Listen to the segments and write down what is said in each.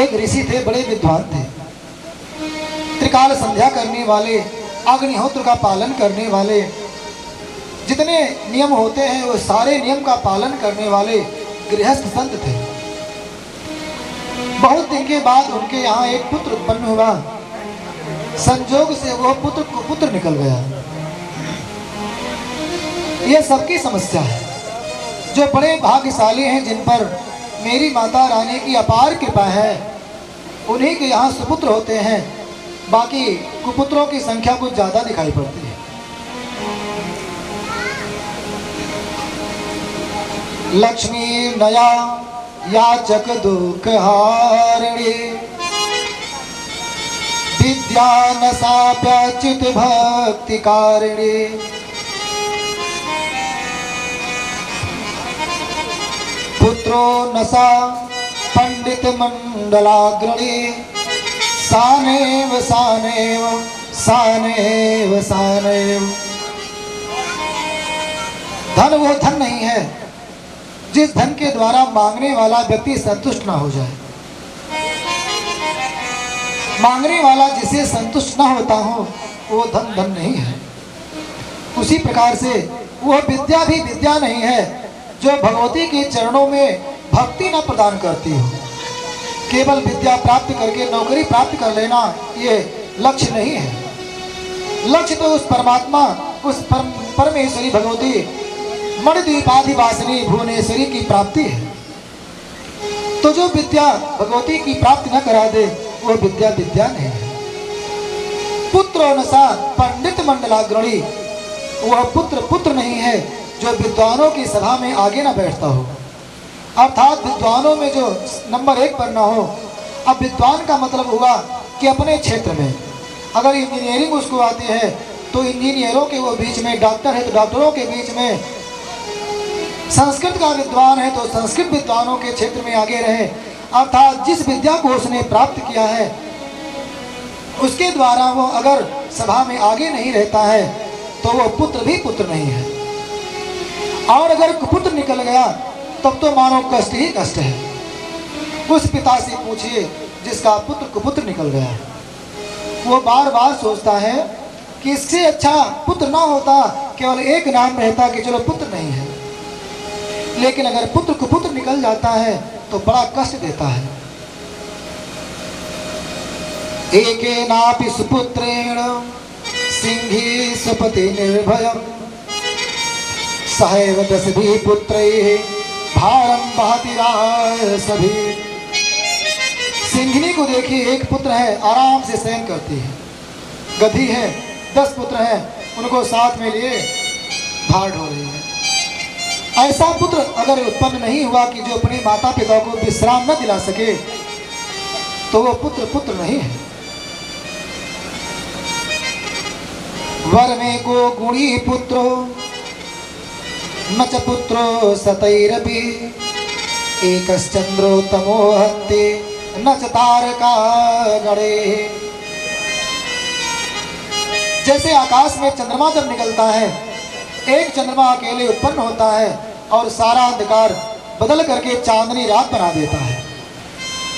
एक ऋषि थे, बड़े विद्वान थे, त्रिकाल संध्या करने वाले, अग्निहोत्र का पालन करने वाले, जितने नियम होते हैं वो सारे नियम का पालन करने वाले गृहस्थ संत थे। बहुत दिन के बाद उनके यहाँ एक पुत्र उत्पन्न हुआ। संजोग से वो पुत्र कुपुत्र निकल गया। ये सबकी समस्या है। जो बड़े भाग्यशाली हैं, जिन पर मेरी माता रानी की अपार कृपा है, उन्हीं के यहाँ सुपुत्र होते हैं। बाकी कुपुत्रों की संख्या कुछ ज्यादा दिखाई पड़ती है। लक्ष्मी नया याचक दुख हारिणी, विद्या न साप्याचित भक्ति कारिणी, पुत्रो नसा पंडित मंडलाग्रणी, सानेव सानेव सानेव सानेव। धन वो धन नहीं है जिस धन के द्वारा मांगने वाला व्यक्ति संतुष्ट ना हो जाए। मांगने वाला जिसे संतुष्ट ना होता हो वो धन धन नहीं है। उसी प्रकार से वह विद्या भी विद्या नहीं है जो भगवती के चरणों में भक्ति न प्रदान करती हो। केवल विद्या प्राप्त करके नौकरी प्राप्त कर लेना ये लक्ष्य नहीं है। लक्ष्य तो उस परमात्मा, उस परमेश्वरी भगवती मणिद्वीपाधिवासिनी भुवनेश्वरी की प्राप्ति है। तो जो विद्या भगवती की प्राप्ति न करा दे वो विद्या विद्या नहीं है। पुत्र नसा पंडित मंडलाग्रणी, वह पुत्र पुत्र नहीं है जो विद्वानों की सभा में आगे न बैठता हो, अर्थात विद्वानों में जो नंबर 1 पर न हो। अब विद्वान का मतलब हुआ कि अपने क्षेत्र में अगर इंजीनियरिंग उसको आती है तो इंजीनियरों के वो बीच में, डॉक्टर है तो डॉक्टरों के बीच में, संस्कृत का विद्वान है तो संस्कृत विद्वानों के क्षेत्र में आगे रहे। अर्थात जिस विद्या को उसने प्राप्त किया है उसके द्वारा वो अगर सभा में आगे नहीं रहता है तो वो पुत्र भी पुत्र नहीं है। और अगर कुपुत्र निकल गया तब तो मानो कष्ट ही कष्ट है। उस पिता से पूछिए जिसका पुत्र कुपुत्र निकल गया, वो बार बार सोचता है कि इससे अच्छा पुत्र ना होता, केवल एक नाम रहता कि चलो पुत्र नहीं है। लेकिन अगर पुत्र कुपुत्र निकल जाता है तो बड़ा कष्ट देता है। एकेनापि सुपुत्रेण सिंही सुपति निर्भयम्, सहैव दशभिः पुत्रैः भारम बहति रासभी। सिंघनी को देखिए, एक पुत्र है, आराम से सहन करती है। गधी है, 10 पुत्र हैं, उनको साथ में लिए भार ढो रही है। ऐसा पुत्र अगर उत्पन्न नहीं हुआ कि जो अपने माता पिता को विश्राम न दिला सके तो वो पुत्र पुत्र नहीं है। वर में को गुणी पुत्रो न च पुत्रो सतैरपि, एकश्चंद्रो तमो हन्ते न च तारका गणे। जैसे आकाश में चंद्रमा जब निकलता है, एक चंद्रमा अकेले उत्पन्न होता है और सारा अंधकार बदल करके चांदनी रात बना देता है।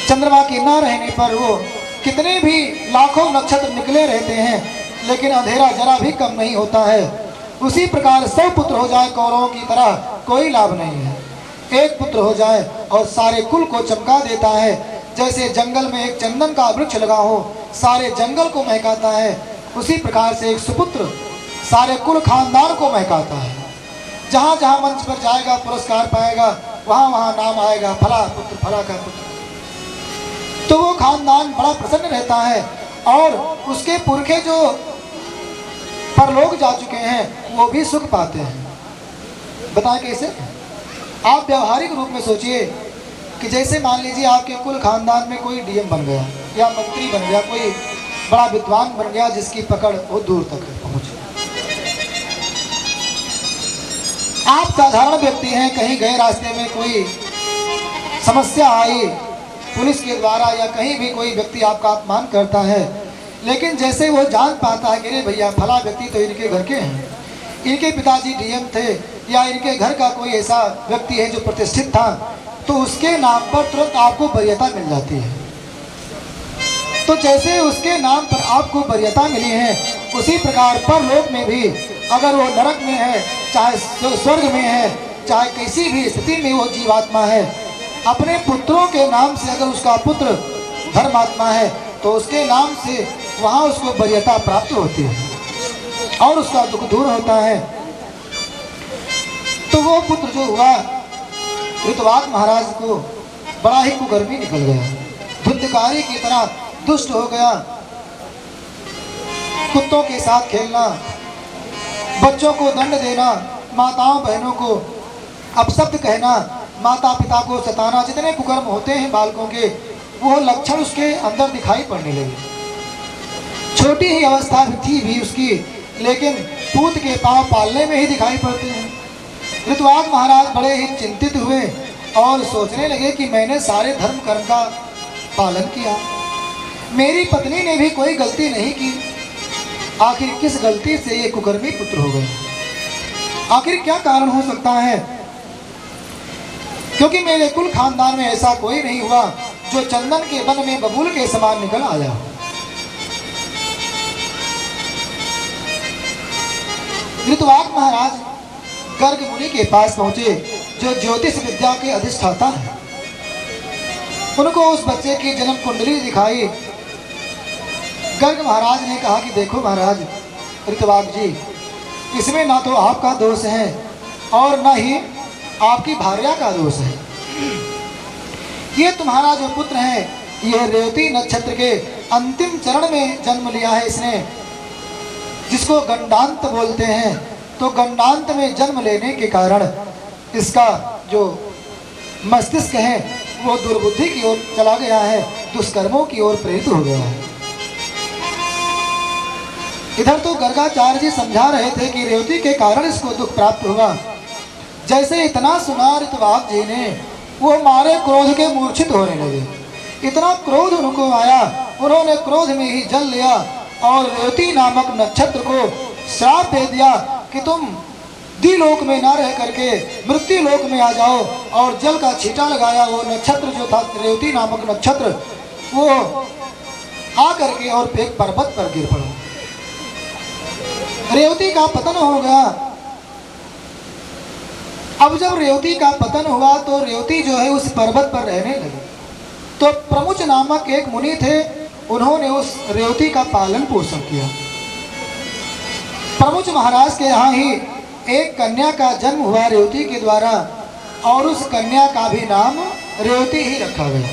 चंद्रमा के न रहने पर वो कितने भी लाखों नक्षत्र निकले रहते हैं लेकिन अंधेरा जरा भी कम नहीं होता है। उसी प्रकार 100 पुत्र हो जाए कौरवों की तरह कोई लाभ नहीं है। एक पुत्र हो जाए और सारे कुल को चमका देता है। जैसे जंगल में एक चंदन का वृक्ष लगा हो, सारे जंगल को महकाता है, उसी प्रकार से एक सुपुत्र सारे कुल खानदान को महकाता है। जहाँ जहाँ मंच पर जाएगा पुरस्कार पाएगा, वहाँ वहाँ नाम आएगा फला पुत्र, फला का पुत्र। तो वो खानदान बड़ा प्रसन्न रहता है और उसके पुरखे जो परलोक जा चुके हैं वो भी सुख पाते हैं। बताएं कैसे? आप व्यवहारिक रूप में सोचिए कि जैसे मान लीजिए आपके कुल खानदान में कोई डीएम बन गया या मंत्री बन गया, कोई बड़ा विद्वान बन गया जिसकी पकड़ बहुत दूर तक पहुँच। आप साधारण व्यक्ति हैं, कहीं गए रास्ते में कोई समस्या आई पुलिस के द्वारा या कहीं भी कोई व्यक्ति आपका अपमान करता है, लेकिन जैसे वो जान पाता है कि अरे भैया फला व्यक्ति तो इनके घर के हैं, इनके पिताजी डीएम थे या इनके घर का कोई ऐसा व्यक्ति है जो प्रतिष्ठित था, तो उसके नाम पर तुरंत आपको वरीयता मिल जाती है। तो जैसे उसके नाम पर आपको वरीयता मिली है, उसी प्रकार परलोक में भी अगर वो नरक में है, चाहे स्वर्ग में है, चाहे किसी भी स्थिति में वो जीवात्मा है, अपने पुत्रों के नाम से अगर उसका पुत्र धर्मात्मा है तो उसके नाम से वहाँ उसको वरीयता प्राप्त होती है और उसका दुख दूर होता है। तो वो पुत्र जो हुआ ऋतुवाद महाराज को बड़ा ही कुकर्मी निकल गया, धुंधकारी की तरह दुष्ट हो गया। कुत्तों के साथ खेलना, बच्चों को दंड देना, माताओं बहनों को अपशब्द कहना, माता पिता को सताना, जितने कुकर्म होते हैं बालकों के, वो लक्षण उसके अंदर दिखाई पड़ने लगे। छोटी ही अवस्था थी भी उसकी, लेकिन पूत के पांव पालने में ही दिखाई पड़ते हैं। ऋतुवाद महाराज बड़े ही चिंतित हुए और सोचने लगे कि मैंने सारे धर्म कर्म का पालन किया, मेरी पत्नी ने भी कोई गलती नहीं की, आखिर किस गलती से ये कुकर्मी पुत्र हो गए? आखिर क्या कारण हो सकता है? क्योंकि मेरे कुल खानदान में ऐसा कोई नहीं हुआ जो चंदन के वन में बबूल के समान निकल आया। ऋतुवाद महाराज गर्ग मुनि के पास पहुंचे, जो ज्योतिष विद्या के अधिष्ठाता है। उनको उस बच्चे की जन्म कुंडली दिखाई। गर्ग महाराज ने कहा कि देखो महाराज ऋतुवाद जी, इसमें ना तो आपका दोष है और ना ही आपकी भार्या का दोष है। ये तुम्हारा जो पुत्र है, यह रेवती नक्षत्र के अंतिम चरण में जन्म लिया है इसने, जिसको गंडांत बोलते हैं। तो गंडांत में जन्म लेने के कारण इसका जो मस्तिष्क है वो दुर्बुद्धि की ओर चला गया है, दुष्कर्मों की ओर प्रेरित हो गया है। इधर तो गर्गाचार्य जी समझा रहे थे कि रेवती के कारण इसको दुख प्राप्त होगा। जैसे इतना सुना ऋतुवाद जी ने, वो मारे क्रोध के मूर्छित होने लगे। इतना क्रोध उनको आया, उन्होंने क्रोध में ही जल लिया और रेवती नामक नक्षत्र को श्राप दे दिया कि तुम द्विलोक में ना रह करके मृत्यु लोक में आ जाओ। और जल का छींटा लगाया, वो नक्षत्र जो था रेवती नामक नक्षत्र, वो आ करके और एक पर्वत पर गिर पड़ा। रेवती का पतन हो गया। अब जब रेवती का पतन हुआ तो रेवती जो है उस पर्वत पर रहने लगी। तो प्रमुच नामक एक मुनि थे, उन्होंने उस रेवती का पालन पोषण किया। प्रमुच महाराज के यहाँ ही एक कन्या का जन्म हुआ रेवती के द्वारा, और उस कन्या का भी नाम रेवती ही रखा गया।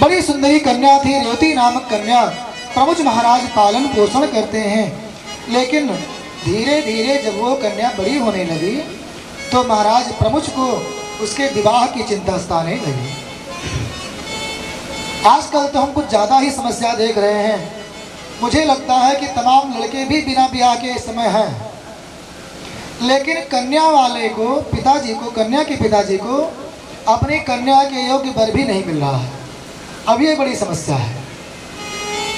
बड़ी सुंदरी कन्या थी रेवती नामक कन्या। प्रमुच महाराज पालन पोषण करते हैं, लेकिन धीरे धीरे जब वो कन्या बड़ी होने लगी तो महाराज प्रमुख को उसके विवाह की चिंता सताने लगी। आजकल तो हम कुछ ज़्यादा ही समस्या देख रहे हैं। मुझे लगता है कि तमाम लड़के भी बिना ब्याह के इस समय हैं, लेकिन कन्या वाले को, पिताजी को, कन्या के पिताजी को अपनी कन्या के योग्य वर भी नहीं मिल रहा है। अब ये बड़ी समस्या है।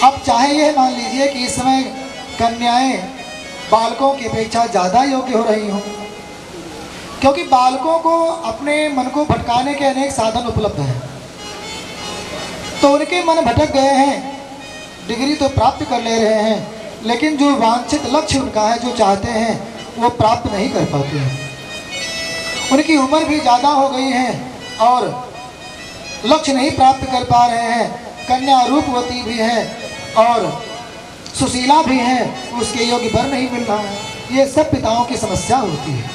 अब चाहे यह मान लीजिए कि इस समय कन्याएं बालकों की अपेक्षा ज़्यादा योग्य हो रही हों, क्योंकि बालकों को अपने मन को भटकाने के अनेक साधन उपलब्ध हैं। तो उनके मन भटक गए हैं, डिग्री तो प्राप्त कर ले रहे हैं, लेकिन जो वांछित लक्ष्य उनका है, जो चाहते हैं, वो प्राप्त नहीं कर पाते हैं। उनकी उम्र भी ज़्यादा हो गई है और लक्ष्य नहीं प्राप्त कर पा रहे हैं। कन्या रूपवती भी है और सुशीला भी है, उसके योग्य वर नहीं मिल रहा है। ये सब पिताओं की समस्या होती है।